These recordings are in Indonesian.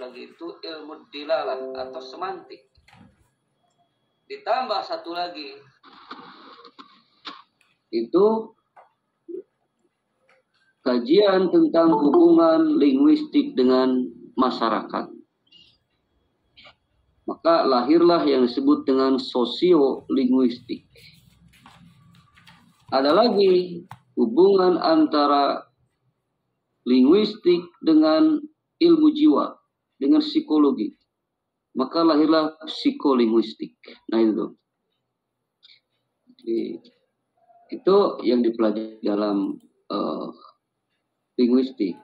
lagi itu ilmu dilalah atau semantik. Ditambah satu lagi itu kajian tentang hubungan linguistik dengan masyarakat. Maka lahirlah yang disebut dengan sosiolinguistik. Ada lagi hubungan antara linguistik dengan ilmu jiwa, dengan psikologi. Maka lahirlah psikolinguistik. Nah itu. Itu yang dipelajari dalam linguistik.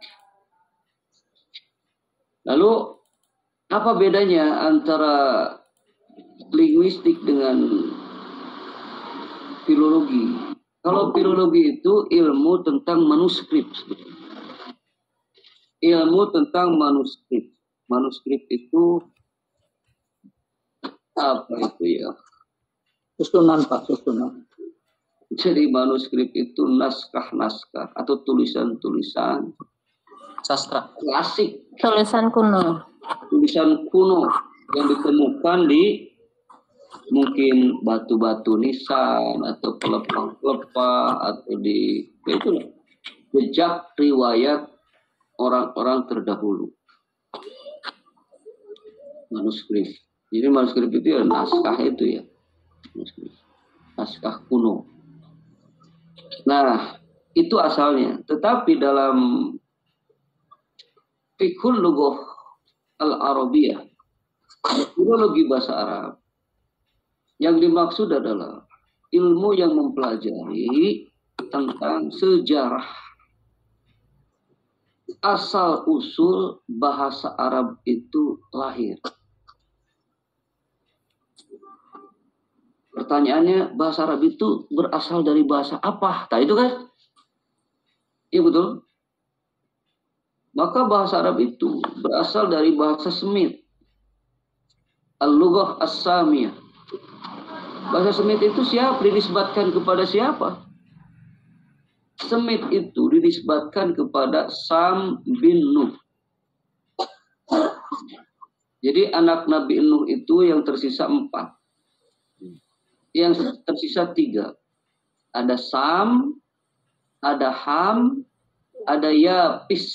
Lalu apa bedanya antara linguistik dengan filologi? Kalau filologi itu ilmu tentang manuskrip. Ilmu tentang manuskrip. Manuskrip itu apa itu ya? Susunan, Pak, susunan. Jadi manuskrip itu naskah-naskah atau tulisan-tulisan Sastra. Klasik. Tulisan kuno. Tulisan kuno yang ditemukan di mungkin batu-batu nisan atau pelepah-pelepah atau di itulah jejak riwayat orang-orang terdahulu. Manuskrip. Jadi manuskrip itu ya naskah itu ya. Naskah kuno. Nah, itu asalnya. Tetapi dalam fiqhul lughah al-arabiyah, filologi bahasa Arab, yang dimaksud adalah ilmu yang mempelajari tentang sejarah asal usul bahasa Arab itu lahir. Pertanyaannya, bahasa Arab itu berasal dari bahasa apa? Nah itu kan? Iya betul. Maka bahasa Arab itu berasal dari bahasa Semit. Al-Lughah As-Samiyah. Bahasa Semit itu siapa? Dinisbatkan kepada siapa? Semit itu dinisbatkan kepada Sam bin Nuh. Jadi anak Nabi Nuh itu yang tersisa 4. Yang tersisa 3. Ada Sam, ada Ham, ada Yapis.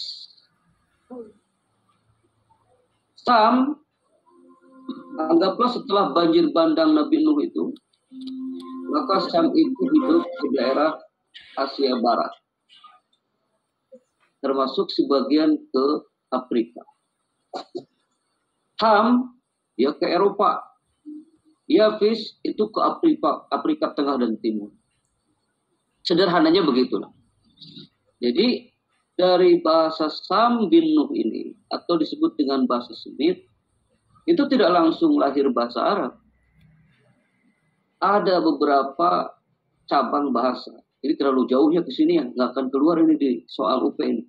Sam, anggaplah setelah banjir bandang Nabi Nuh itu, maka Sam itu hidup di daerah Asia Barat, termasuk sebagian ke Afrika. Ham, ya ke Eropa. Yafis itu ke Afrika Tengah dan Timur. Sederhananya begitulah. Jadi dari bahasa Sam bin Nuh ini, atau disebut dengan bahasa Semit, itu tidak langsung lahir bahasa Arab. Ada beberapa cabang bahasa. Jadi terlalu jauhnya ke sini ya, nggak akan keluar ini di soal UP ini.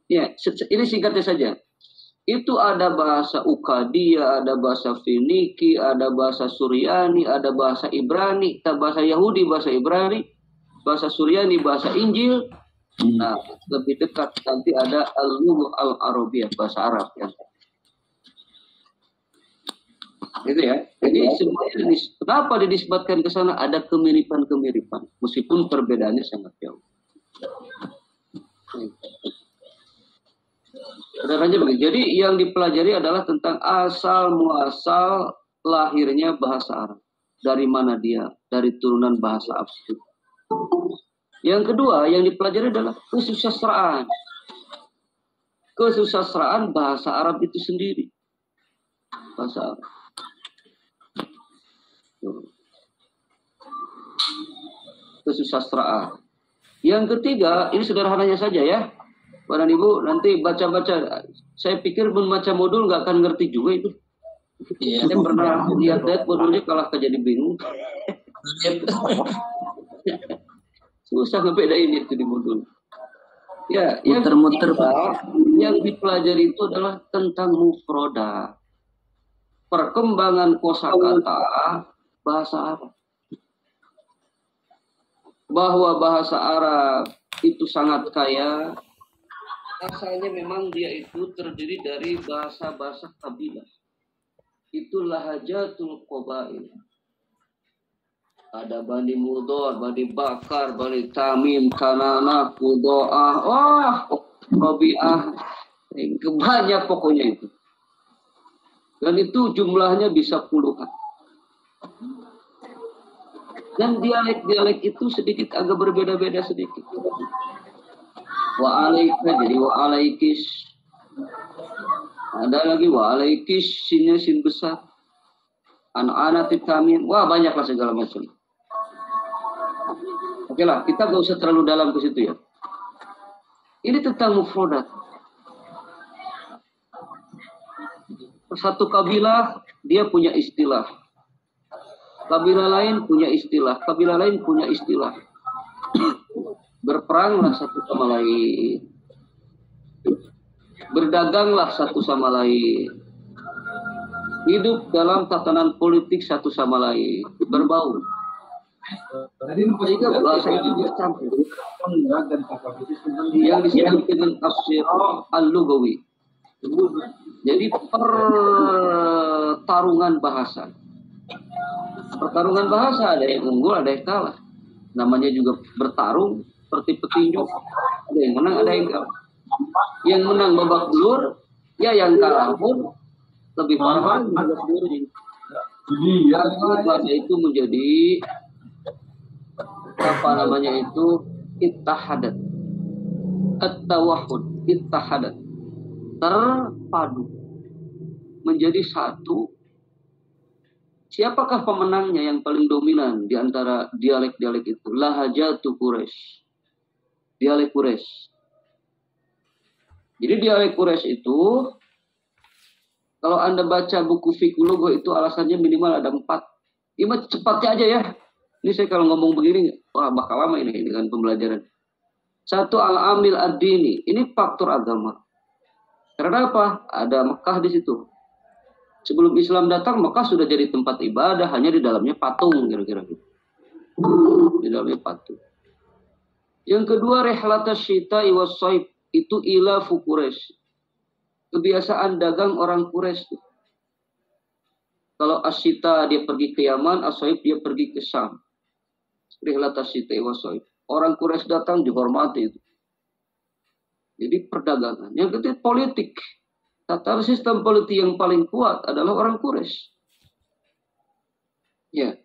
Ya, ini singkatnya saja. Itu ada bahasa Ukadia, ada bahasa Finiki, ada bahasa Suryani, ada bahasa Ibrani, bahasa Yahudi, bahasa Ibrani, bahasa Suryani, bahasa Injil. Nah, lebih dekat nanti ada Al-Lughah Al-Arabiyah, bahasa Arab ya. Gitu ya. Jadi semuanya kenapa dinisbatkan ke sana ada kemiripan-kemiripan meskipun perbedaannya sangat jauh. Sederhananya begini. Jadi yang dipelajari adalah tentang asal muasal lahirnya bahasa Arab. Dari mana dia? Dari turunan bahasa abstrak. Yang kedua yang dipelajari adalah kesusastraan. Kesusastraan bahasa Arab itu sendiri. Bahasa Arab. Kesusastraan. Yang ketiga, ini sederhananya saja ya. Bapak dan Ibu nanti baca-baca. Saya pikir membaca modul nggak akan ngerti juga itu. Iya. Saya pernah lihat modulnya kalah jadi bingung. Susah ngebedain itu di modul. Ya, muter-muter yang dipelajari itu adalah tentang mufroda. Perkembangan kosakata bahasa Arab. Bahwa bahasa Arab itu sangat kaya, asalnya memang dia itu terdiri dari bahasa-bahasa kabilah. Itu lahajatul qabail. Ada Bani Mudor, Bani Bakar, Bani Tamim, Kanana, Kudoah, Rabi'ah. Banyak pokoknya itu. Dan itu jumlahnya bisa puluhan. Dan dialek-dialek itu sedikit agak berbeda-beda sedikit. Wa alaika jadi wa alaikis. Ada lagi wa alaikis, sinnya sin besar. Anak-anak titamin. Wah, banyaklah segala macam. Oke lah, kita gak usah terlalu dalam ke situ ya. Ini tentang mufrodat. Satu kabilah dia punya istilah. Kabilah lain punya istilah. Kabilah lain punya istilah. Berperanglah satu sama lain. Berdaganglah satu sama lain. Hidup dalam tatanan politik satu sama lain. Berbaur. Sehingga bahasa itu bercampur. Yang disebut dengan tafsir al-lugawi. Jadi pertarungan bahasa. Pertarungan bahasa ada yang unggul, ada yang kalah. Namanya juga bertarung seperti petinju. Ada yang menang, ada yang kalah. Yang menang babak belur, ya yang kalah pun lebih parah lagi babak belurnya. Bahasa itu menjadi apa namanya itu ittahadat, at-tawahhud, ittahadat, terpadu menjadi satu. Siapakah pemenangnya yang paling dominan di antara dialek-dialek itu? Lahajatu Quraisy. Dialek Quraisy. Jadi dialek Quraisy itu, kalau Anda baca buku Fiqhul Lugha itu alasannya minimal ada 4. Ini cepatnya aja ya. Ini saya kalau ngomong begini, wah bakal lama ini dengan pembelajaran. 1, al-amil ad-dini. Ini faktor agama. Karena apa? Ada Mekah di situ. Sebelum Islam datang, Mekah sudah jadi tempat ibadah, hanya di dalamnya patung, kira-kira gitu. Di dalamnya patung. Yang kedua, rihlatas syita'i was-shaib, itu ilafu Quraisy. Kebiasaan dagang orang Quraisy. Kalau asyita dia pergi ke Yaman, as-shaib dia pergi ke Syam. Rihlatas syita'i was-shaib. Orang Quraisy datang dihormati itu. Jadi perdagangan. Yang ketiga, politik. Tata sistem politik yang paling kuat adalah orang Quraisy. Ya.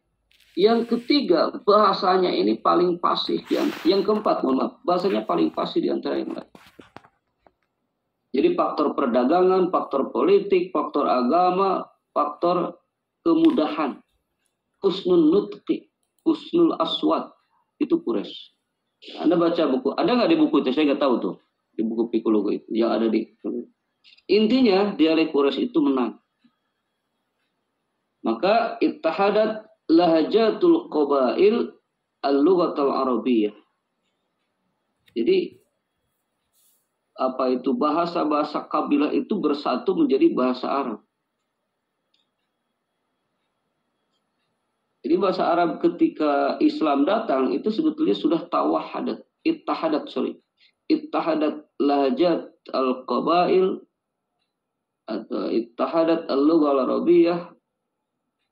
Yang ketiga, bahasanya ini paling fasih. Yang keempat, mohon maaf, bahasanya paling fasih di antara yang lain. Jadi faktor perdagangan, faktor politik, faktor agama, faktor kemudahan. Husnul nutqi, husnul aswat, itu Quraisy. Anda baca buku, ada nggak di buku itu? Saya nggak tahu tuh. Di buku Fiqhul Lugha itu, yang ada di... Intinya dialek Quraisy itu menang. Maka ittahadat lahajatul qabail al-lughatul arabiyyah. Jadi apa itu bahasa-bahasa kabilah itu bersatu menjadi bahasa Arab. Jadi bahasa Arab ketika Islam datang itu sebetulnya sudah tawahadat, ittahadat lahajat al-qabail atau ittahadat al-lughah al-arabiyyah,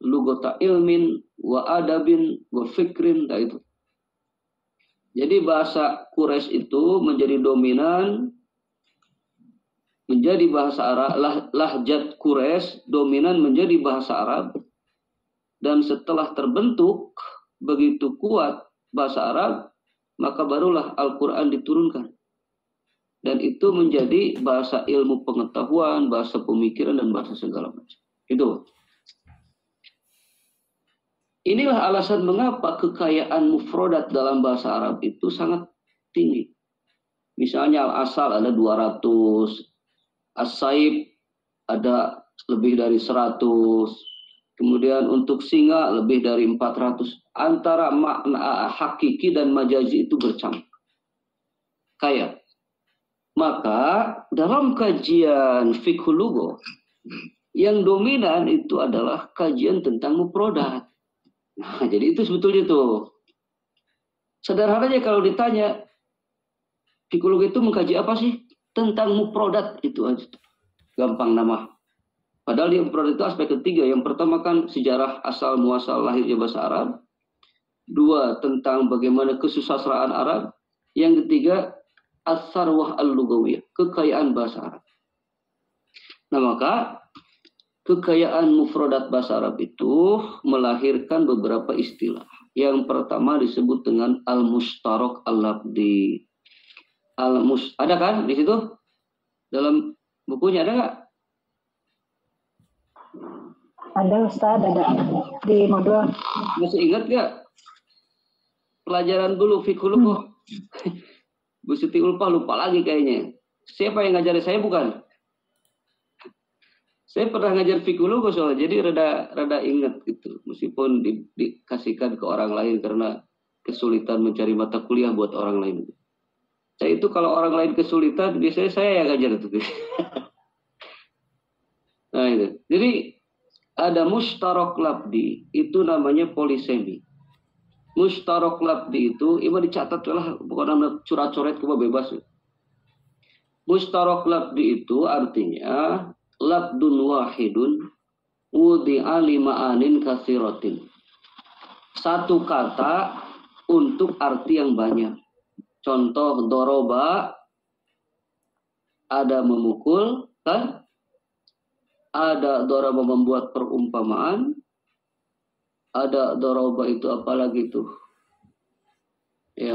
lughata ilmin wa adabin wa fikrin, itu. Jadi bahasa Quraisy itu menjadi dominan, menjadi bahasa Arab. Lahjat Quraisy dominan menjadi bahasa Arab, dan setelah terbentuk begitu kuat bahasa Arab, maka barulah Al-Quran diturunkan. Dan itu menjadi bahasa ilmu pengetahuan, bahasa pemikiran, dan bahasa segala macam. Itu. Inilah alasan mengapa kekayaan mufrodat dalam bahasa Arab itu sangat tinggi. Misalnya al-asal ada 200, as-saib ada lebih dari 100, kemudian untuk singa lebih dari 400. Antara makna hakiki dan majazi itu bercampur. Kaya. Maka dalam kajian Fiqhul Lugha yang dominan itu adalah kajian tentang mufrodat. Nah, jadi itu sebetulnya itu. Sederhananya kalau ditanya, Fiqhul Lugha itu mengkaji apa sih? tentang mufradat itu aja. Gampang nama. Padahal di mufradat itu aspek ketiga. Yang pertama kan sejarah asal muasal lahirnya bahasa Arab. Dua, tentang bagaimana kesusastraan Arab. Yang ketiga, as-sarwah al-lugawiyah, kekayaan bahasa Arab. Nah, maka kekayaan mufradat bahasa Arab itu melahirkan beberapa istilah. Yang pertama disebut dengan al-mustarak al-lafdi. Ada kan di situ? Dalam bukunya ada nggak? Ada Ustaz, ada di modul. Masih ingat nggak? Pelajaran dulu fikul kok. Bu Siti Ulpah lupa lagi kayaknya. Siapa yang ngajari saya bukan? Saya pernah ngajar fikul kok soalnya, jadi rada ingat gitu. Meskipun dikasihkan ke orang lain karena kesulitan mencari mata kuliah buat orang lain. Saya itu kalau orang lain kesulitan, biasanya saya yang ngajar itu. Nah itu. Jadi ada mustarak lafdi, itu namanya polisemi. Mustarak lafdi itu, ima dicatat lah, bukan nama curat-coret kuma bebas. Mustarak lafdi itu artinya lafdun wahidun wudi'a lima'anin katsiratin. Satu kata untuk arti yang banyak. Contoh doroba, ada memukul, kan? Ada doroba membuat perumpamaan. Ada doroba itu apalagi tuh? Ya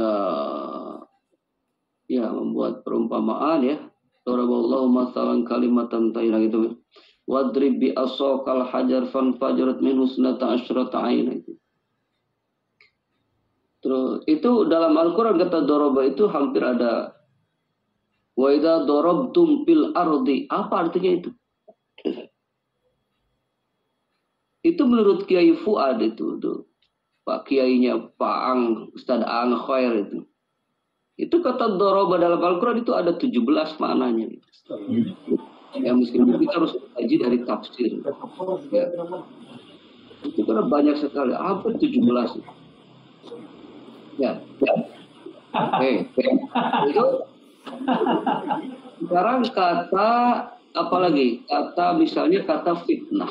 membuat perumpamaan ya. Doroballahu masalan kalimatan tayyibah gitu. Wadrib bi asaqal hajar fanfajarat min husnata asyrata aina itu. Terus itu dalam Al-Qur'an kata doroba itu hampir ada. Wa idza darabtum fil ardi, apa artinya itu? Itu menurut Kiai Fuad itu tuh. Pak Kiainya Pak Ang, Ustaz Ang Khair itu. Itu kata doroba dalam Al-Quran itu ada 17 maknanya. Ya meskipun kita harus kaji dari tafsir. Ya. Itu karena banyak sekali, hampir 17. Ya. Oke. Itu sekarang kata apa lagi? Kata misalnya kata fitnah.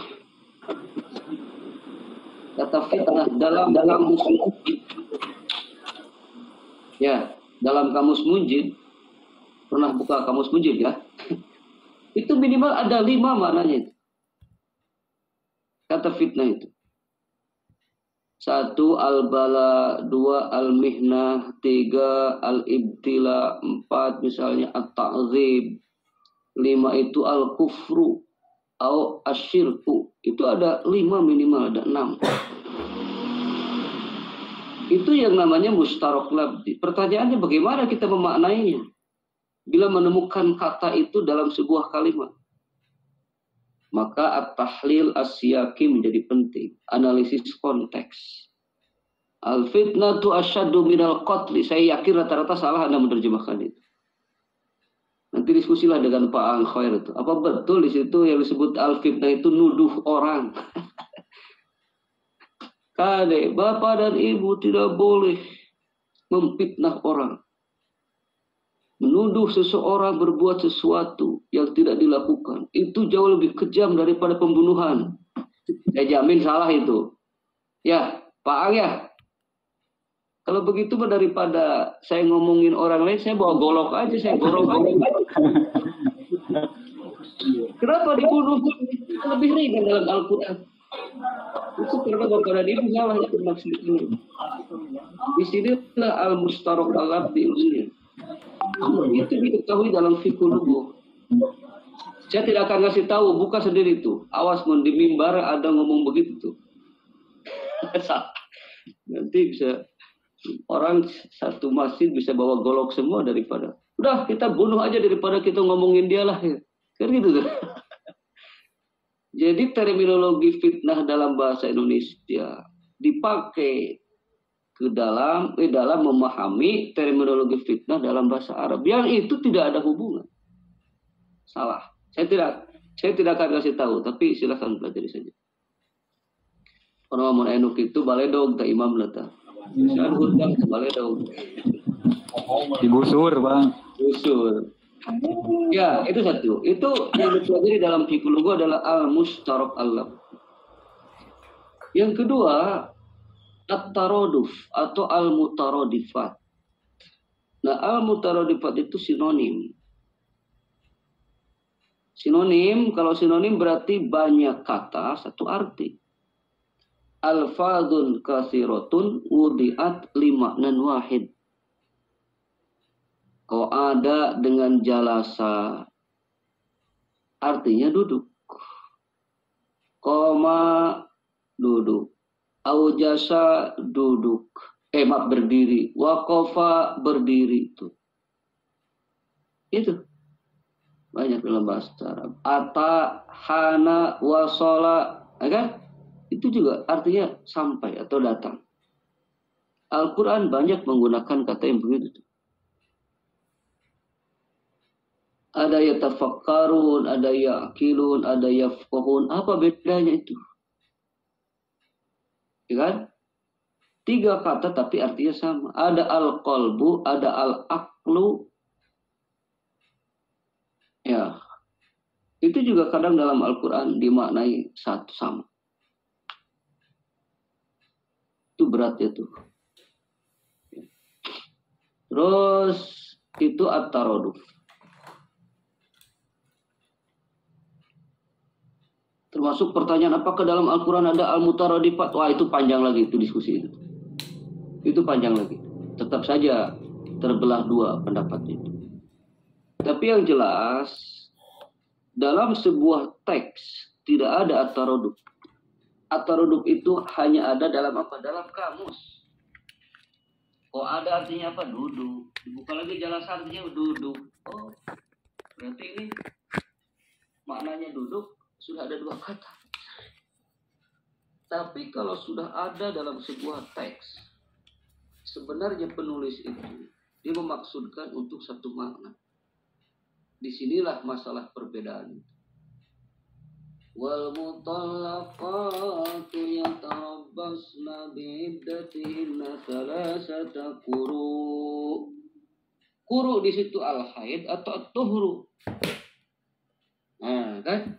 Kata fitnah dalam kamus Munjid. Ya, dalam kamus Munjid. Pernah buka kamus Munjid ya? Itu minimal ada 5 maknanya. Kata fitnah itu. 1 al-bala, 2 al-mihnah, 3 al-ibtila, 4 misalnya at-ta'zib, 5 itu al-kufru atau asyirku. Itu ada 5 minimal, ada 6. Itu yang namanya mustarak lafzi. Pertanyaannya bagaimana kita memaknainya bila menemukan kata itu dalam sebuah kalimat? Maka at-tahlil as-siyaqi menjadi penting. Analisis konteks. Al-fitnatu asyaddu minal qatli. Saya yakin rata-rata salah Anda menerjemahkan itu. Nanti diskusilah dengan Pak Ang Khair itu. Apa betul di situ yang disebut al-fitnah itu nuduh orang? Kadek, bapak dan ibu tidak boleh memfitnah orang. Menuduh seseorang berbuat sesuatu yang tidak dilakukan. Itu jauh lebih kejam daripada pembunuhan. Saya jamin salah itu. Ya, Pak Ang ya. Kalau begitu daripada saya ngomongin orang lain, saya bawa golok aja, saya gorok aja. Kenapa dibunuh? Lebih ringan dalam Al-Quran. Itu karena bapak dan ibu salah yang maksud ini. Di sinilah al-mustarak al-lafzi usulnya. Itu diketahui dalam fikih lughah. Saya tidak akan ngasih tahu, buka sendiri itu. Awas di mimbar ada ngomong begitu tuh. Nanti bisa orang satu masjid bisa bawa golok semua daripada. Udah kita bunuh aja daripada kita ngomongin dia lah. Kan gitu tuh. Jadi terminologi fitnah dalam bahasa Indonesia dipakai ke dalam memahami terminologi fitnah dalam bahasa Arab yang itu tidak ada hubungan. Salah. Saya tidak akan kasih tahu, tapi silakan pelajari saja. Orang mau enuk itu baledog tak imam lata. Misalnya hutang baledog. Digusur, Bang. Gusur. Ya, itu satu. Itu yang dipelajari dalam fikih lugah adalah al-mustarak al-lafz. Yang kedua, at-taraduf atau al-mutaradifat. Nah, al-mutaradifat itu sinonim. Sinonim, kalau sinonim berarti banyak kata, satu arti. Alfadun kathiratun wudi'at lima'nan wahid. Kalau ada dengan jalasa, artinya duduk. Koma, duduk. Aujasa, duduk. Berdiri. Wakofa, berdiri. Itu. Banyak dalam bahasa Arab. Ata, hana, wasola. Kan? Itu juga artinya sampai atau datang. Al-Quran banyak menggunakan kata yang begitu. Ada yatafakkarun, ada ya'kilun, ada yafqahun. Apa bedanya itu? Ya kan? 3 kata tapi artinya sama. Ada al-qalbu, ada al-aqlu. Ya. Itu juga kadang dalam Al-Quran dimaknai satu sama. Itu beratnya tuh. Terus itu at-taraduf. Termasuk pertanyaan apakah dalam Al-Quran ada al-mutaradifat? Wah, itu panjang lagi itu diskusi itu. Itu panjang lagi. Tetap saja terbelah 2 pendapat itu. Tapi yang jelas dalam sebuah teks tidak ada at-taraduf. At-taraduf itu hanya ada dalam apa? Dalam kamus. Oh, ada artinya apa? Duduk. Dibuka lagi jelasan artinya duduk. Oh, berarti ini maknanya duduk sudah ada 2 kata. Tapi kalau sudah ada dalam sebuah teks, sebenarnya penulis itu dia memaksudkan untuk satu makna. Disinilah masalah perbedaan. Wal mutallaqatu yatarabbasna bi'iddatihinna thalathata quru. Quru di situ al-haid atau at-tuhru. Nah, kan?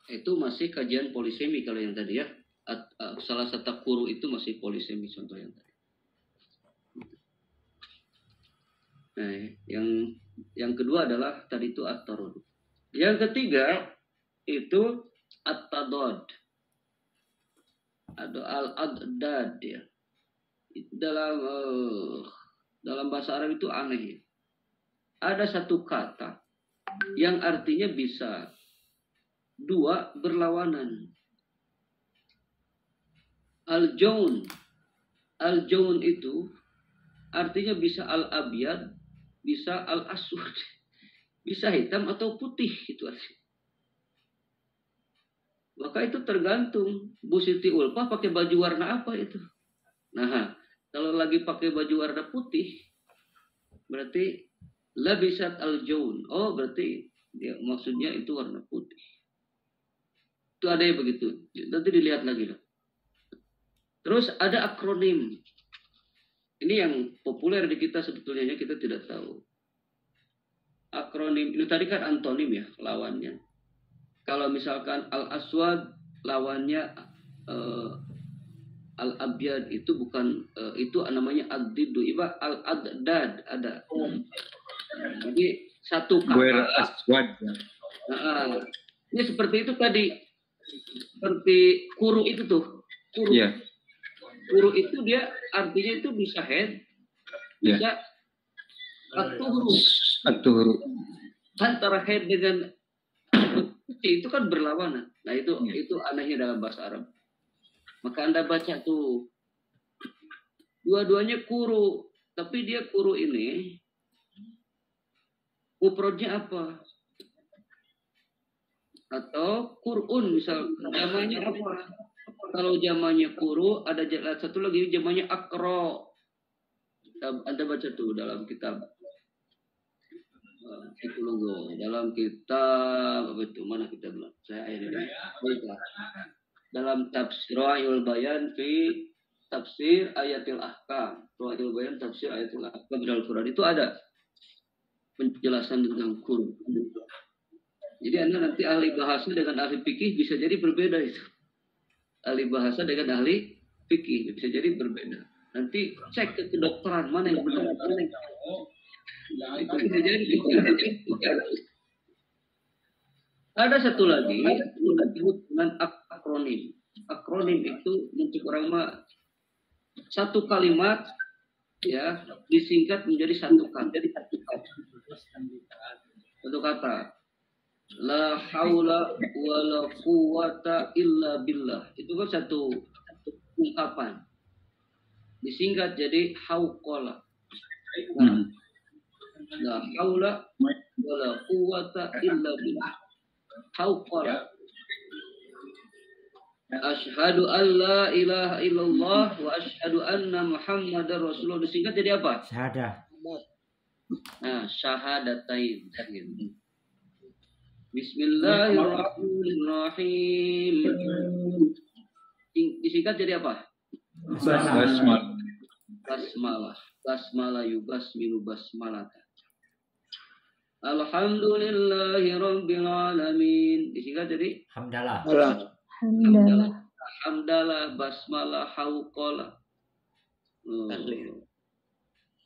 Itu masih kajian polisemi kalau yang tadi ya. Salah satu quru itu masih polisemi contoh yang tadi. Nah, yang kedua adalah tadi itu at-taraduf. Yang ketiga itu at-tadad. Ada al-adad ya. Dalam bahasa Arab itu aneh ya. Ada satu kata yang artinya bisa 2 berlawanan. Al-jaun. Al-jaun itu artinya bisa al-abyad, bisa al-aswad. Bisa hitam atau putih itu artinya. Maka itu tergantung Bu Siti Ulfa pakai baju warna apa itu. Nah, kalau lagi pakai baju warna putih berarti labisat al-jaun. Oh, berarti ya, maksudnya itu warna putih. Itu ada yang begitu. Nanti dilihat lagi lah. Terus ada akronim. Ini yang populer di kita sebetulnya kita tidak tahu. Akronim ini tadi kan antonim ya, lawannya. Kalau misalkan al-aswad lawannya al-abyad itu bukan itu namanya ad-diddu, iba al-adad ada. Jadi satu kata aswad. Ini seperti itu tadi. Seperti kuru itu tuh. Kuru. Yeah. Kuru itu dia artinya itu bisa head, bisa at-tuhru. Antara head dengan itu kan berlawanan. Nah itu anehnya dalam bahasa Arab. Maka Anda baca tuh dua-duanya kuru, tapi dia kuru ini mufradnya apa? Atau Qur'un misal namanya apa? Kalau zamannya kuru ada satu lagi zamannya akro. Anda baca tuh dalam kitab dalam kitab apa itu mana kita bilang saya ini dalam tafsir Ruhul Bayan fi tafsir ayatil ahkam. Ruhul Bayan tafsir ayatil ahkam dalam Quran itu ada penjelasan tentang Quran. Jadi Anda nanti ahli bahasa dengan ahli fikih bisa jadi berbeda itu. Ahli bahasa dengan ahli fikih bisa jadi berbeda. Nanti cek ke kedokteran mana yang benar, mana yang itu bisa jadi. Ada satu lagi dengan akronim. Akronim itu untuk orang mah satu kalimat ya disingkat menjadi satu kata. Satu kata. La haula wala quwata illa billah. Itu kan satu ungkapan. Disingkat jadi hauqala. La haula wala quwata illa billah. Hauqala. Asyhadu an la ilaha illallah wa asyhadu anna muhammadar rasulullah. Disingkat jadi apa? Syahadah. Nah, syahadatain. Bismillahirrahmanirrahim. Disingkat jadi apa? Basmalah. Basmalah yubasmilu basmalata. Alhamdulillahi rabbil alamin. Disingkat jadi Hamdalah. Hamdalah, basmalah, hauqalah.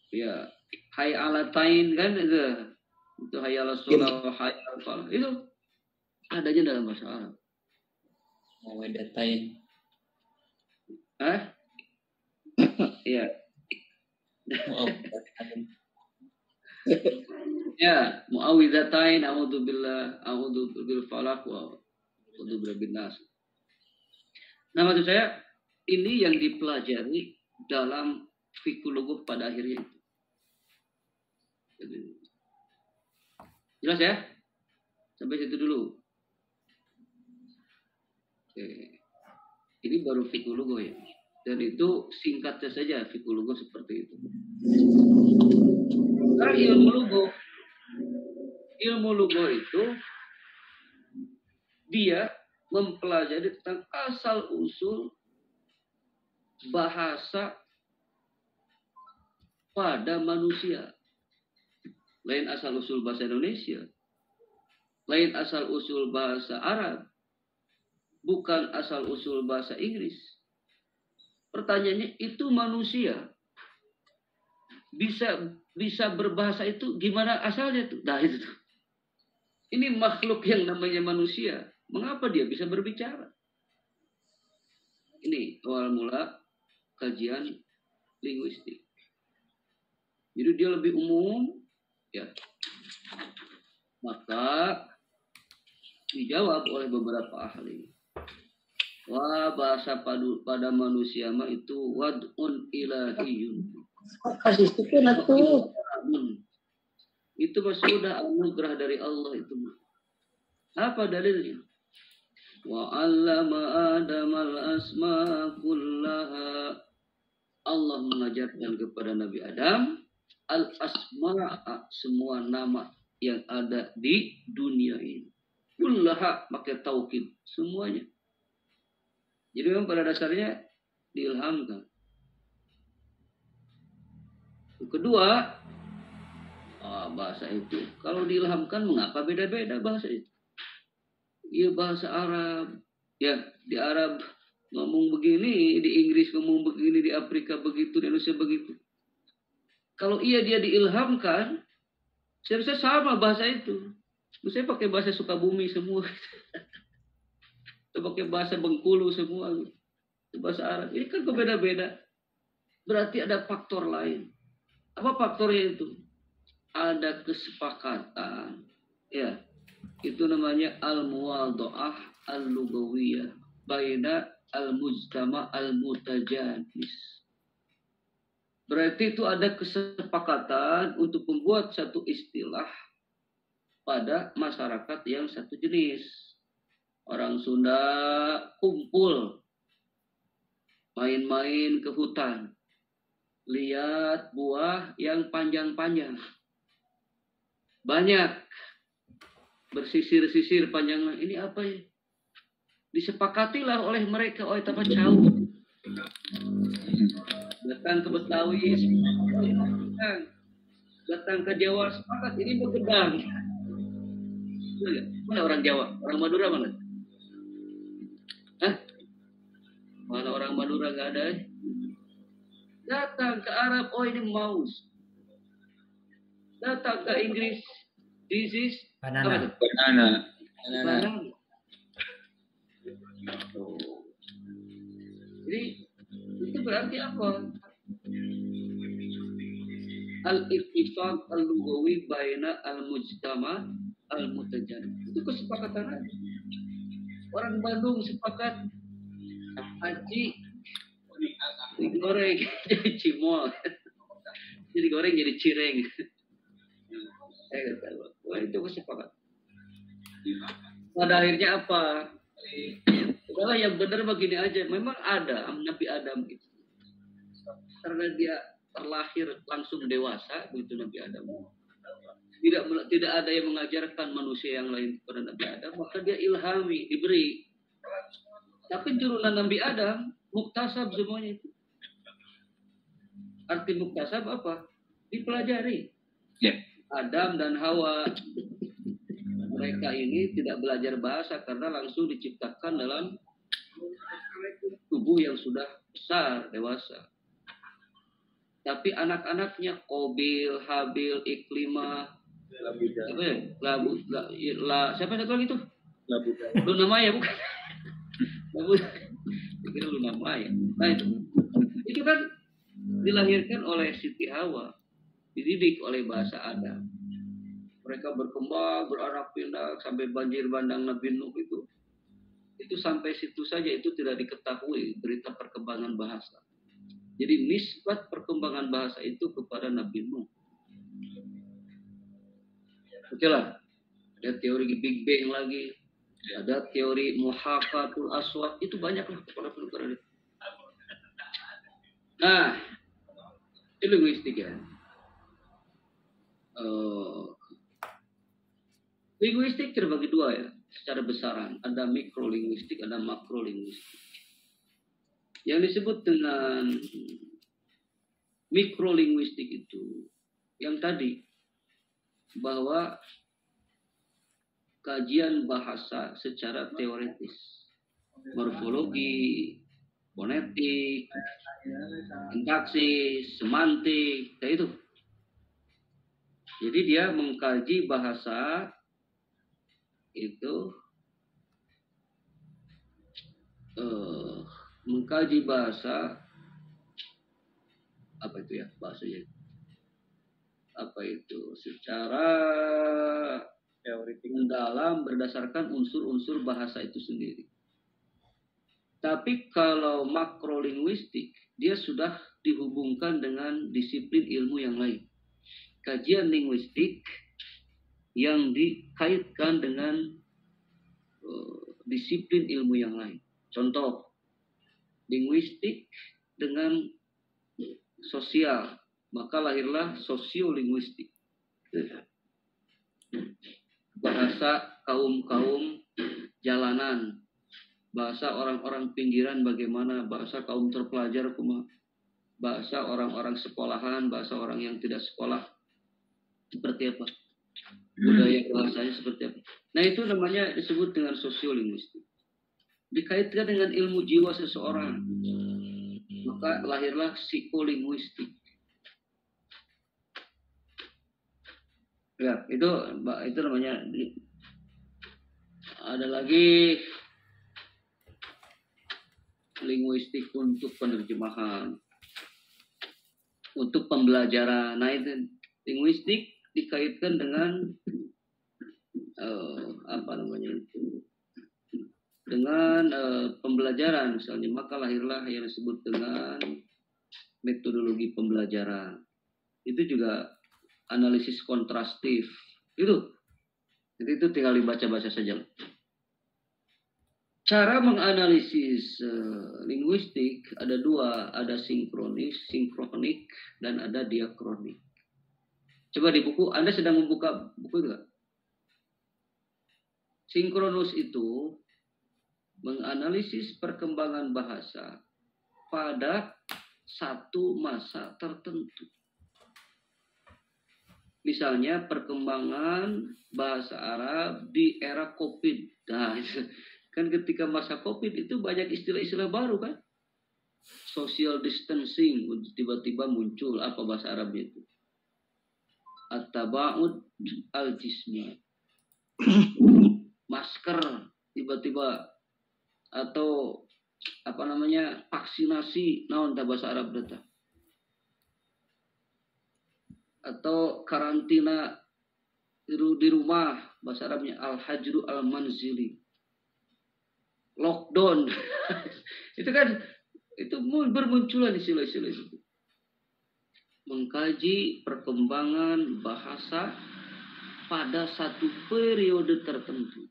Ya, hayy alatain kan itu. Itu hayy ala sholah, hayy ala falah. Itu adanya dalam bahasa Arab. Muawwidhatain. Iya. Ya, muawwidhatain, a'udzu bil falaq wa a'udzu birabbin nas. Nah, maksud saya ini yang dipelajari dalam fikih lughah pada akhirnya itu. Jelas ya? Sampai situ dulu. Oke. Ini baru fikih lughah ya. Dan itu singkatnya saja fikih lughah seperti itu. Sekarang ilmu lughah. Ilmu lughah itu dia mempelajari tentang asal usul bahasa pada manusia. Lain asal usul bahasa Indonesia, lain asal usul bahasa Arab, bukan asal usul bahasa Inggris. Pertanyaannya, itu manusia bisa berbahasa itu gimana asalnya tuh? Nah itu tuh. Ini makhluk yang namanya manusia. Mengapa dia bisa berbicara? Ini awal mula kajian linguistik. Jadi dia lebih umum, ya. Maka dijawab oleh beberapa ahli. Wah, bahasa pada manusia mah itu wad'un ilahiyun. Itu mah sudah anugerah dari Allah itu mah. Apa dalilnya? Wa 'allama Adamal asma kullaha. Allah mengajarkan kepada Nabi Adam al-asma'a, semua nama yang ada di dunia ini. Kullaha pakai taukid, semuanya. Jadi memang pada dasarnya diilhamkan. Kedua, bahasa itu kalau diilhamkan mengapa beda-beda bahasa itu? Iya bahasa Arab, ya di Arab ngomong begini, di Inggris ngomong begini, di Afrika begitu, di Indonesia begitu. Kalau dia diilhamkan, seharusnya sama bahasa itu. Saya pakai bahasa Sukabumi semua, atau pakai bahasa Bengkulu semua, bahasa Arab. Ini kan beda-beda. Berarti ada faktor lain. Apa faktornya itu? Ada kesepakatan, ya. Itu namanya al-muwadha'ah al-lughawiyah baina al-mujtama' al-mutajanis. Berarti itu ada kesepakatan untuk membuat satu istilah pada masyarakat yang satu jenis. Orang Sunda kumpul main-main ke hutan, lihat buah yang panjang-panjang, banyak bersisir-sisir panjang. Ini apa ya? Disepakatilah oleh mereka, oh itu apa jauh. Datang ke Betawi, Datang ke Jawa sepakat ini begedang. Mana orang Jawa? Orang Madura mana? Hah? Mana orang Madura nggak ada? Datang ke Arab, oh ini mouse. Datang ke Inggris, this is Banana. banana. Jadi itu berarti apa? Al-ittifaq al-lughawi baina al-mujtama al-mutajanib. Itu kesepakatan aja. Orang Bandung sepakat haji digoreng jadi cimol. Jadi goreng jadi cireng. Saya kata, wah itu kesepakatan. Pada akhirnya apa? Adalah yang benar begini aja. Memang ada Nabi Adam itu. Karena dia terlahir langsung dewasa, begitu Nabi Adam. Tidak ada yang mengajarkan manusia yang lain kepada Nabi Adam, maka dia ilhami, diberi. Tapi turunan Nabi Adam muktasab semuanya itu. Arti muktasab apa? Dipelajari. Adam dan Hawa, mereka ini tidak belajar bahasa karena langsung diciptakan dalam tubuh yang sudah besar, dewasa. Tapi anak-anaknya Qabil, Habil, Iklimah, siapa satu lagi itu? Luna Maya bukan? Kira Luna Maya. Nah itu kan dilahirkan oleh Siti Hawa, dididik oleh bahasa Adam. Mereka berkembang, beranak pinak sampai banjir bandang Nabi Nuh itu sampai situ saja, itu tidak diketahui berita perkembangan bahasa. Jadi nisbat perkembangan bahasa itu kepada Nabi Nuh. Oke lah, ada teori Big Bang lagi, ada teori muhakatul aswat, itu banyak lah kepada penukar. Nah, itu linguistik ya. Linguistik terbagi dua ya, secara besaran. Ada mikrolinguistik, ada makrolinguistik. Yang disebut dengan mikrolinguistik itu yang tadi, bahwa kajian bahasa secara teoritis, morfologi, fonetik, sintaksis, semantik, kayak itu. Jadi dia mengkaji bahasa itu, mengkaji bahasa apa itu ya bahasanya, apa itu secara teoritik mendalam berdasarkan unsur-unsur bahasa itu sendiri. Tapi kalau makrolinguistik dia sudah dihubungkan dengan disiplin ilmu yang lain. Kajian linguistik yang dikaitkan dengan disiplin ilmu yang lain. Contoh, linguistik dengan sosial, maka lahirlah sosiolinguistik. Bahasa kaum-kaum jalanan, bahasa orang-orang pinggiran bagaimana, bahasa kaum terpelajar, bahasa orang-orang sekolahan, bahasa orang yang tidak sekolah, seperti apa? Budaya bahasanya seperti apa? Nah itu namanya disebut dengan sosiolinguistik. Dikaitkan dengan ilmu jiwa seseorang, maka lahirlah psikolinguistik. Ya, itu namanya. Ada lagi linguistik untuk penerjemahan, untuk pembelajaran. Nah itu linguistik dikaitkan dengan dengan pembelajaran misalnya, maka lahirlah yang disebut dengan metodologi pembelajaran. Itu juga analisis kontrastif. Jadi itu tinggal dibaca-baca saja. Cara menganalisis linguistik ada dua, ada sinkronik dan ada diakronik. Coba di buku, Anda sedang membuka buku itu nggak? Sinkronus itu menganalisis perkembangan bahasa pada satu masa tertentu. Misalnya perkembangan bahasa Arab di era COVID. Nah, kan ketika masa COVID itu banyak istilah-istilah baru kan. Social distancing tiba-tiba muncul, apa bahasa Arabnya itu? At-taba'ud al-jismi. Masker tiba-tiba, atau apa namanya, vaksinasi, naon ta bahasa Arab data. Atau karantina di rumah, bahasa Arabnya al-hajru al-manzili. Lockdown. Itu kan, itu bermunculan istilah-istilah itu. Mengkaji perkembangan bahasa pada satu periode tertentu.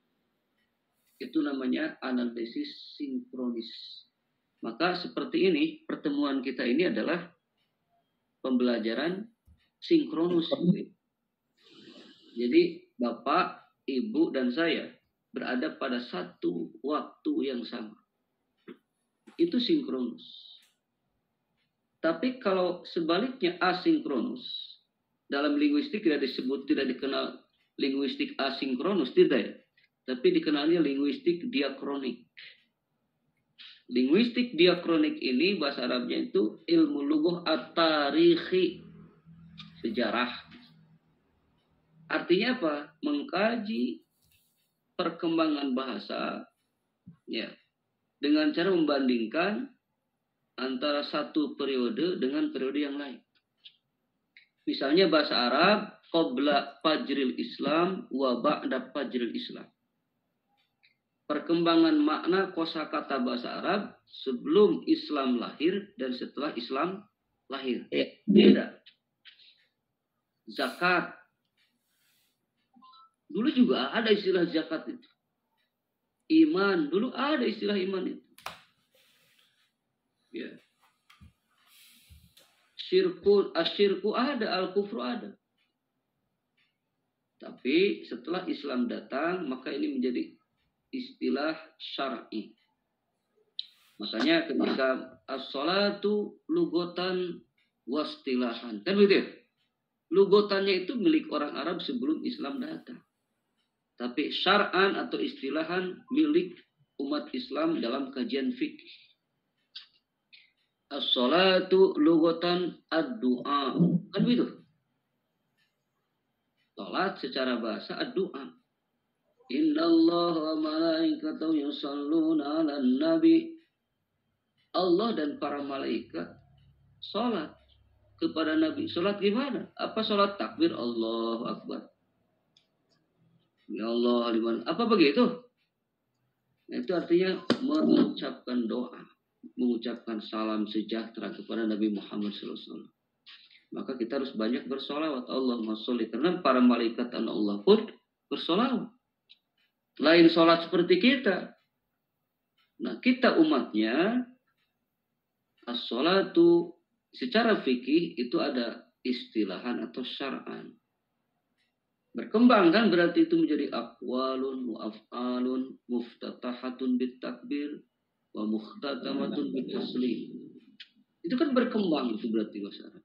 Itu namanya analisis sinkronis. Maka seperti ini, pertemuan kita ini adalah pembelajaran sinkronus. Jadi Bapak, Ibu, dan saya berada pada satu waktu yang sama. Itu sinkronus. Tapi kalau sebaliknya asinkronus, dalam linguistik tidak dikenal linguistik asinkronus, tidak ya. Tapi dikenalnya linguistik diakronik. Linguistik diakronik ini bahasa Arabnya itu ilmu lughah at-tarikhi, sejarah. Artinya apa? Mengkaji perkembangan bahasa ya, dengan cara membandingkan antara satu periode dengan periode yang lain. Misalnya bahasa Arab qabla fajril Islam wa ba'da fajril Islam. Perkembangan makna kosakata bahasa Arab sebelum Islam lahir dan setelah Islam lahir. Beda. Zakat. Dulu juga ada istilah zakat itu. Iman. Dulu ada istilah iman itu. Ya. Asyirku ada, al-kufru ada. Tapi setelah Islam datang, maka ini menjadi istilah syar'i. Makanya ketika as-salatu lugotan wastilahan. Kan begitu ya? Lugotannya itu milik orang Arab sebelum Islam datang. Tapi syar'an atau istilahan milik umat Islam dalam kajian fikih. As-salatu lugotan ad-du'a. Kan begitu? Salat secara bahasa ad-du'a. Inna Allah wa malaikatahu yusalluna 'alan nabi. Allah dan para malaikat salat kepada Nabi. Salat gimana? Apa salat takbir Allahu Akbar? Ya Allah liman. Apa begitu? Itu artinya mengucapkan doa, mengucapkan salam sejahtera kepada Nabi Muhammad SAW. Maka kita harus banyak bersolawat. Allahumma sholli, karena para malaikat Allah pun bersolawat. Lain sholat seperti kita. Nah, kita umatnya, as-sholatu secara fikih itu ada istilahan atau syar'an. Berkembang kan berarti itu menjadi aqwalun wa af'alun muftatahatun bit takbir wa mukhtatamatun bit taslim. Itu kan berkembang, itu berarti masyarakat.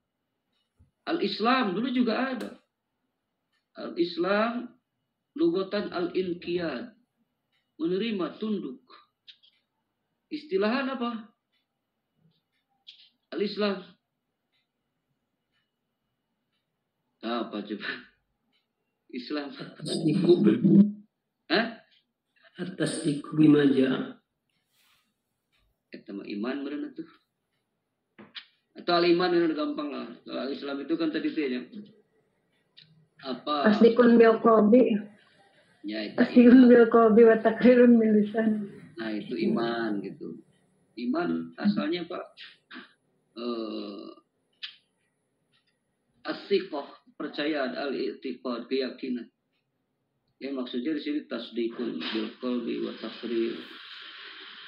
Al-Islam dulu juga ada. Al-Islam lugatan al-inqiyad, menerima, tunduk. Istilahan apa? Al-Islam. Apa coba? Islam. Atas iku bimaja. Eta mah iman bener tuh. Atau al-iman bener gampang lah. Kalau al-Islam itu kan tadi ya. Apa? Tasdikun bil qalbi. Ya, itu Tasdikun bil qalbi wa takrirun bil lisan. Nah, itu iman gitu. Iman asalnya Pak as-siqah, percayaan, al-i'tiqad, keyakinan. Ya, maksudnya di sini tasdikun bil qalbi wa takrir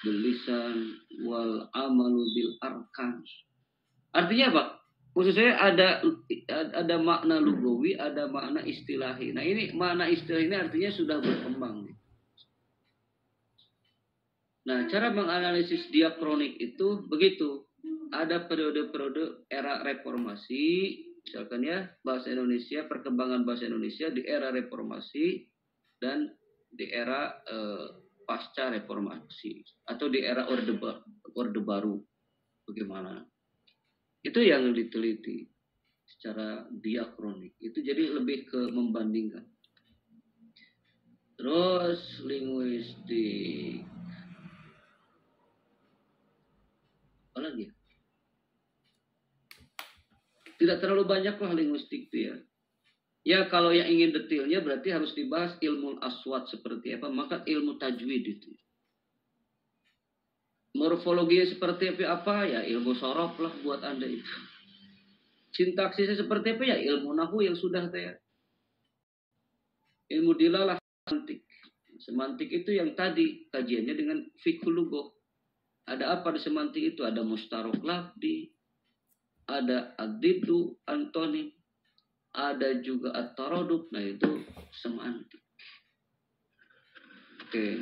bil lisan wal amalu bil arkan. Artinya apa? Maksud saya ada makna lugawi, ada makna istilahi. Nah, ini makna istilah ini artinya sudah berkembang. Nah, cara menganalisis diakronik itu begitu. Ada periode-periode era reformasi Misalkan ya, bahasa Indonesia, perkembangan bahasa Indonesia di era reformasi dan di era pasca reformasi atau di era orde baru, bagaimana? Itu yang diteliti secara diakronik. Itu jadi lebih ke membandingkan. Terus linguistik, apa lagi? Tidak terlalu banyak lah linguistik itu ya. Ya kalau yang ingin detailnya berarti harus dibahas ilmu aswat seperti apa, maka ilmu tajwid itu. Morfologinya seperti apa ya, ilmu sorof lah buat Anda itu. Sintaksisnya seperti apa ya, ilmu nahu yang sudah saya. Ilmu dilalah semantik. Semantik itu yang tadi kajiannya dengan fiqhul lughah. Ada apa di semantik itu? Ada mustarok lafdi, ada ad-diddu antonim, ada juga at-taradud. Nah itu semantik. Oke.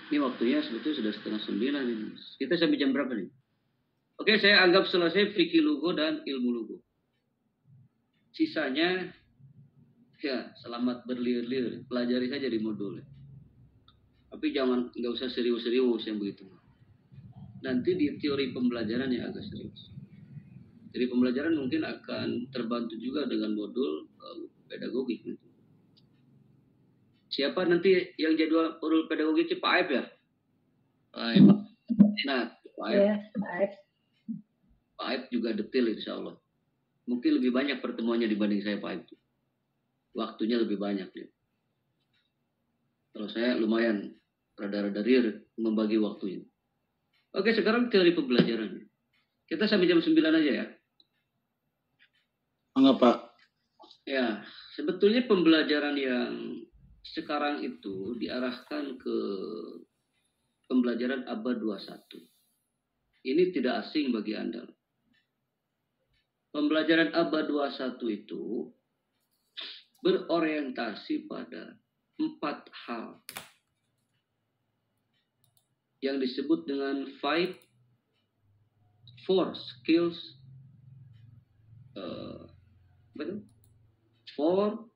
Ini waktunya sebetulnya sudah 8:30 ini. Kita sampai jam berapa nih? Oke, saya anggap selesai fikih lughah dan ilmu lughah. Sisanya ya selamat berliur-liur, pelajari saja di modul. Tapi nggak usah serius-serius yang begitu. Nanti di teori pembelajaran yang agak serius. Jadi pembelajaran mungkin akan terbantu juga dengan modul pedagogik. Siapa nanti yang jadwal modul pedagogik Pak Aib ya? Pak Aib. Nah, Pak Aib. Ya, baik. Pak Aib juga detail insya Allah. Mungkin lebih banyak pertemuannya dibanding saya Pak Aib. Waktunya lebih banyak ya. Kalau saya lumayan rada-rada real membagi waktunya. Oke, sekarang teori pembelajaran. Kita sampai jam 9 aja ya. Enggak, Pak. Ya, sebetulnya pembelajaran yang sekarang itu diarahkan ke pembelajaran abad 21. Ini tidak asing bagi Anda. Pembelajaran abad 21 itu berorientasi pada 4 hal yang disebut dengan 4 skills for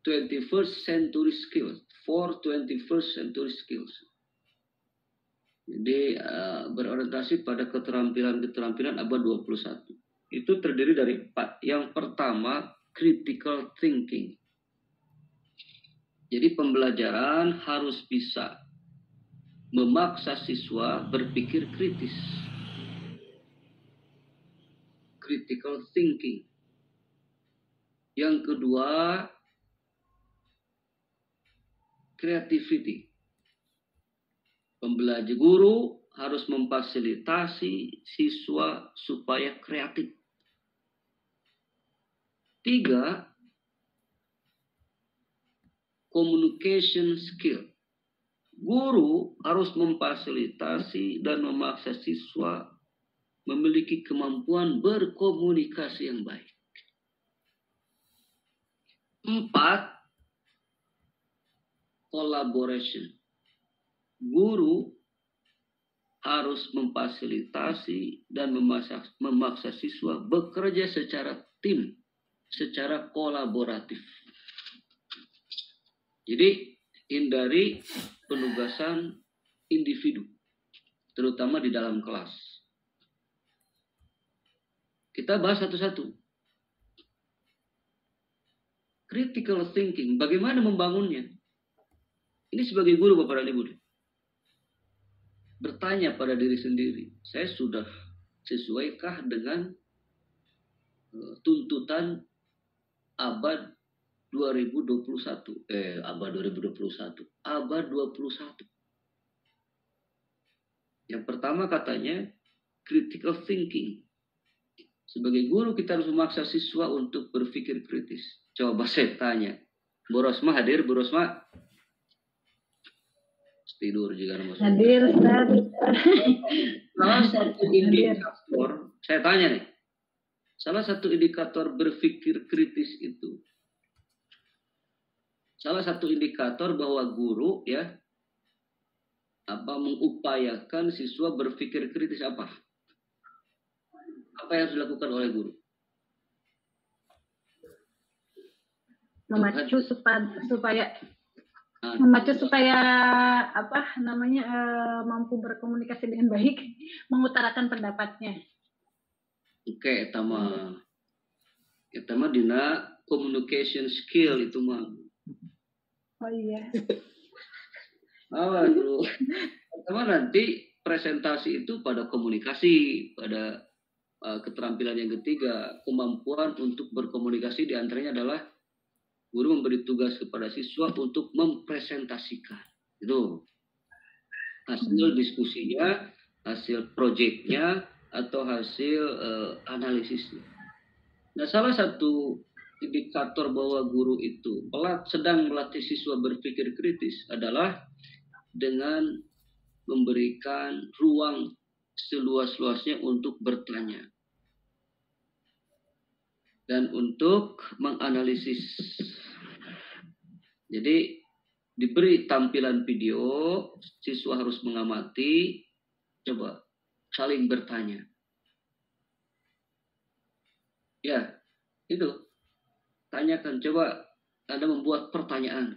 21st century skills. For 21st century skills. Jadi berorientasi pada keterampilan abad 21. Itu terdiri dari 4. Yang pertama, critical thinking. Jadi pembelajaran harus bisa memaksa siswa berpikir kritis. Critical thinking. Yang kedua, creativity. Pembelajar guru harus memfasilitasi siswa supaya kreatif. 3, communication skill. Guru harus memfasilitasi dan memaksa siswa memiliki kemampuan berkomunikasi yang baik. 4, collaboration. Guru harus memfasilitasi dan memaksa siswa bekerja secara tim, secara kolaboratif. Jadi hindari penugasan individu, terutama di dalam kelas. Kita bahas satu-satu. Critical thinking, bagaimana membangunnya? Ini sebagai guru Bapak dan Ibu. Bertanya pada diri sendiri, saya sudah sesuaikah dengan tuntutan abad 2021? Abad 21. Yang pertama katanya critical thinking. Sebagai guru kita harus memaksa siswa untuk berpikir kritis. Coba saya tanya, Bu Rosma hadir? Bu Rosma? Tidur juga nomor. Hadir, Ustaz. Salah satu indikator, saya tanya nih, salah satu indikator berpikir kritis itu, salah satu indikator bahwa guru ya mengupayakan siswa berpikir kritis apa? Apa yang harus dilakukan oleh guru? Memacu supaya mampu berkomunikasi dengan baik, mengutarakan pendapatnya. Oke, etama dina communication skill itu mah. Oh iya. Dulu. Pertama nanti presentasi itu pada komunikasi, pada keterampilan yang ketiga, kemampuan untuk berkomunikasi, diantaranya adalah guru memberi tugas kepada siswa untuk mempresentasikan. Itu hasil diskusinya, hasil proyeknya, atau hasil analisisnya. Nah, salah satu indikator bahwa guru itu sedang melatih siswa berpikir kritis adalah dengan memberikan ruang seluas-luasnya untuk bertanya dan untuk menganalisis. Jadi diberi tampilan video, siswa harus mengamati, coba saling bertanya. Ya, itu. Tanyakan, coba Anda membuat pertanyaan.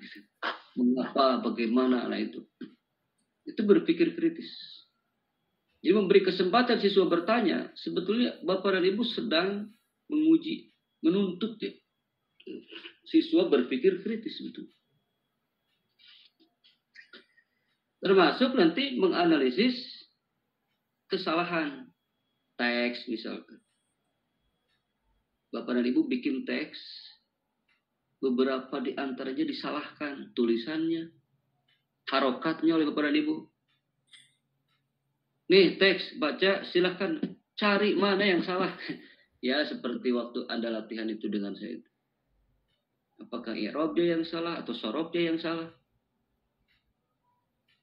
Mengapa, bagaimana, nah itu. Itu berpikir kritis. Jadi memberi kesempatan siswa bertanya, sebetulnya Bapak dan Ibu sedang menuntut ya, siswa berpikir kritis. Betul. Termasuk nanti menganalisis kesalahan teks misalkan. Bapak dan Ibu bikin teks, beberapa di antaranya disalahkan tulisannya, harokatnya oleh Bapak dan Ibu. Nih teks, baca, silahkan cari mana yang salah. Ya seperti waktu Anda latihan itu dengan saya itu. Apakah i'rabnya yang salah atau sorobnya yang salah?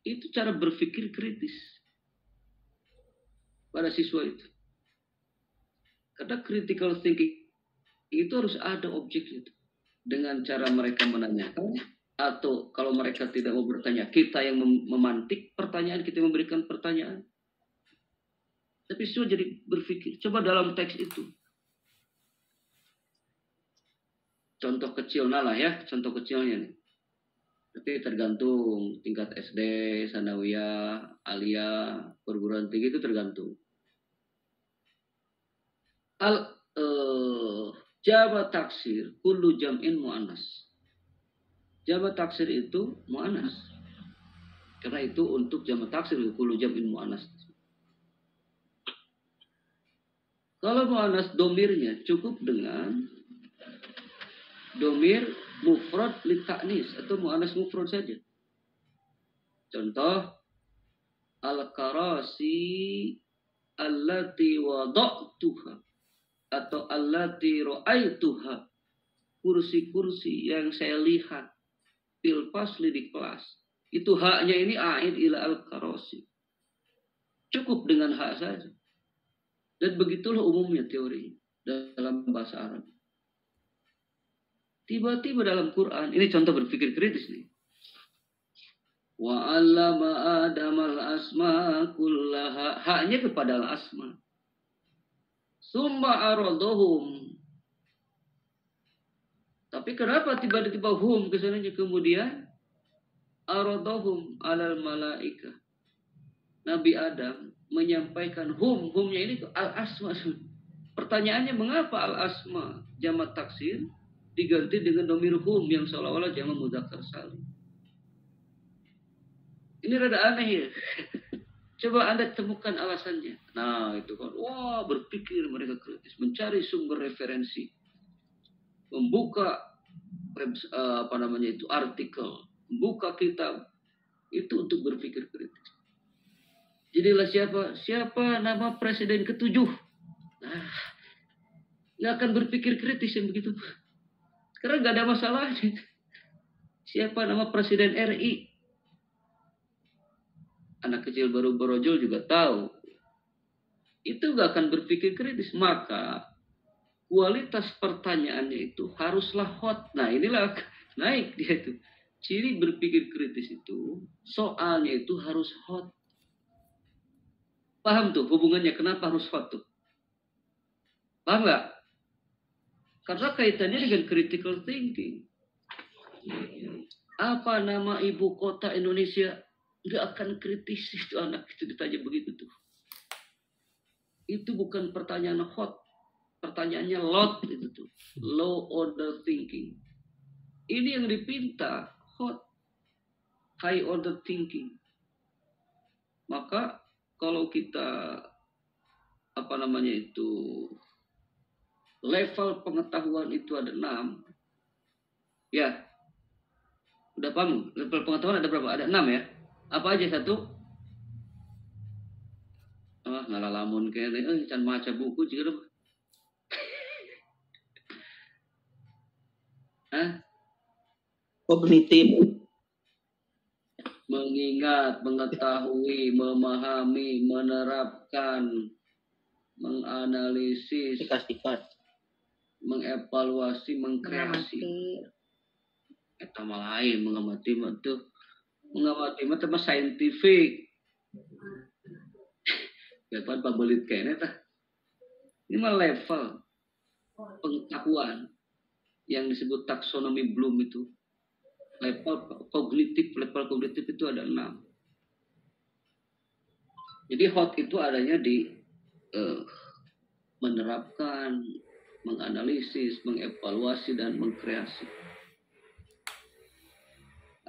Itu cara berpikir kritis pada siswa itu. Karena critical thinking itu harus ada objeknya itu. Dengan cara mereka menanyakan, atau kalau mereka tidak mau bertanya, kita yang memantik pertanyaan, kita memberikan pertanyaan. Tapi siswa jadi berpikir, coba dalam teks itu. Contoh kecil lah ya, contoh kecilnya nih. Tapi tergantung tingkat SD, sanawiyah, aliyah, perguruan tinggi itu tergantung. Jama taksir kullu jam'in mu'annas. Jama taksir itu mu'annas. Karena itu untuk jama taksir kullu jam'in mu'annas. Kalau mu'annas domirnya cukup dengan domir mufrad li ta'nis atau mu'annas mufrad saja. Contoh al-karasi allati wada'tuha atau allati ra'aituha, kursi-kursi yang saya lihat fil fasli di kelas. Itu haknya ini a'id ila al-karasi. Cukup dengan hak saja. Dan begitulah umumnya teori dalam bahasa Arab. Tiba-tiba dalam Quran, ini contoh berpikir kritis nih. Wa 'allama Adamal asma kullaha, haknya kepada al-asma. Summa aradahum. Tapi kenapa tiba-tiba hum kesananya kemudian aradahum alal malaika. Nabi Adam menyampaikan humnya ini al-asma. Pertanyaannya mengapa al-asma jamak taksir diganti dengan domir hum yang seolah-olah jamak mudzakkar salim. Ini rada aneh ya. Coba Anda temukan alasannya. Nah, itu kan. Wah, berpikir mereka kritis, mencari sumber referensi. Membuka artikel, membuka kitab itu untuk berpikir kritis. Jadilah siapa nama presiden ke-7. Nah, nggak akan berpikir kritis yang begitu. Karena nggak ada masalah. Siapa nama presiden RI? Anak kecil baru berojol juga tahu. Itu nggak akan berpikir kritis. Maka kualitas pertanyaannya itu haruslah hot. Nah inilah naik dia itu. Ciri berpikir kritis itu soalnya itu harus hot. Paham tuh hubungannya kenapa harus hot tuh? Paham nggak? Karena kaitannya dengan critical thinking. Apa nama ibu kota Indonesia? Nggak akan kritis itu anak itu ditanya begitu tuh. Itu bukan pertanyaan hot, pertanyaannya lot itu tuh, low order thinking. Ini yang dipinta hot, high order thinking. Maka kalau kita level pengetahuan itu ada 6, ya udah paham? Level pengetahuan ada berapa? Ada 6 ya. Apa aja satu? Ngalalamun kayaknya, can maca buku juga. Kognitif. Mengingat, mengetahui, memahami, menerapkan, menganalisis, mengevaluasi, mengkreasi. Eta mah lain mengamati mah tuh. Mengamati mah teh saintifik. Dapat pabelit kayaknya tah. Ini mah level pengetahuan yang disebut taksonomi Bloom itu. Level kognitif itu ada 6. Jadi hot itu adanya di menerapkan, menganalisis, mengevaluasi, dan mengkreasi.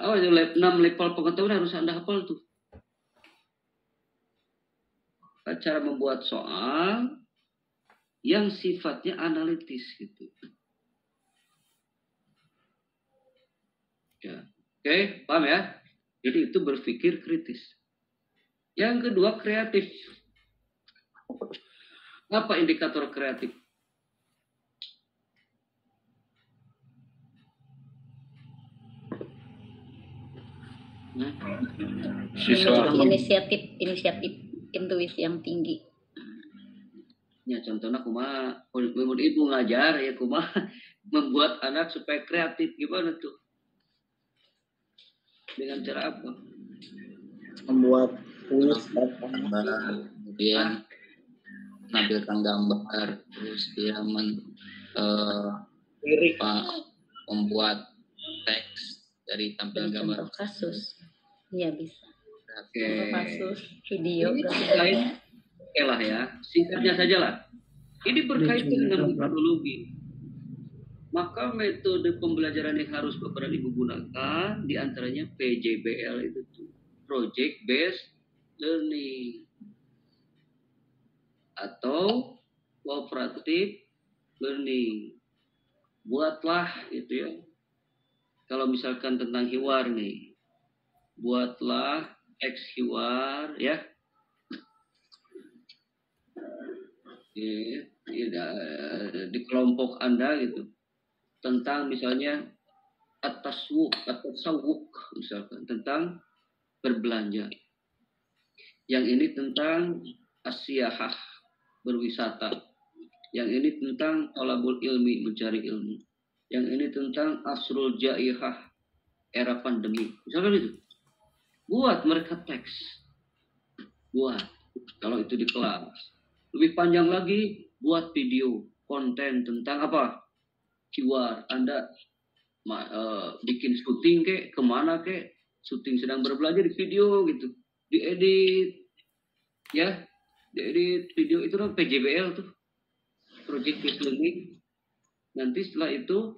6 level pengetahuan harus Anda hafal tuh. Cara membuat soal yang sifatnya analitis gitu. Ya. Oke, paham ya? Jadi itu berpikir kritis. Yang kedua, kreatif. Apa indikator kreatif? Inisiatif intuisi yang tinggi. Ya contohnya kumaha ibu ngajar ya kumaha membuat anak supaya kreatif, gimana tuh? Dengan cara apa? Membuat tulis gambar, kemudian menampilkan gambar, terus dia membuat teks dari tampilan gambar. Contoh kasus, iya bisa. Oke. Kasus video. Oke lah ya, singkatnya saja lah. Ini berkaitan dengan metodologi. Maka metode pembelajaran yang harus Bapak dan Ibu gunakan diantaranya PJBL itu tuh, Project Based Learning atau Cooperative Learning. Buatlah itu ya. Kalau misalkan tentang hiwar nih, buatlah teks hiwar ya. Di kelompok Anda gitu. Tentang misalnya at-tasawwuk misalkan tentang berbelanja. Yang ini tentang as-siyahah, berwisata. Yang ini tentang talabul ilmi, mencari ilmu. Yang ini tentang asrul jaihah, era pandemi. Misalkan itu. Buat mereka teks. Buat kalau itu di kelas. Lebih panjang lagi, buat video konten tentang apa? Keyword. Anda bikin syuting kemana syuting sedang berbelanja di video gitu, diedit ya, diedit video itu kan PJBL tuh, Project Based Learning. Nanti setelah itu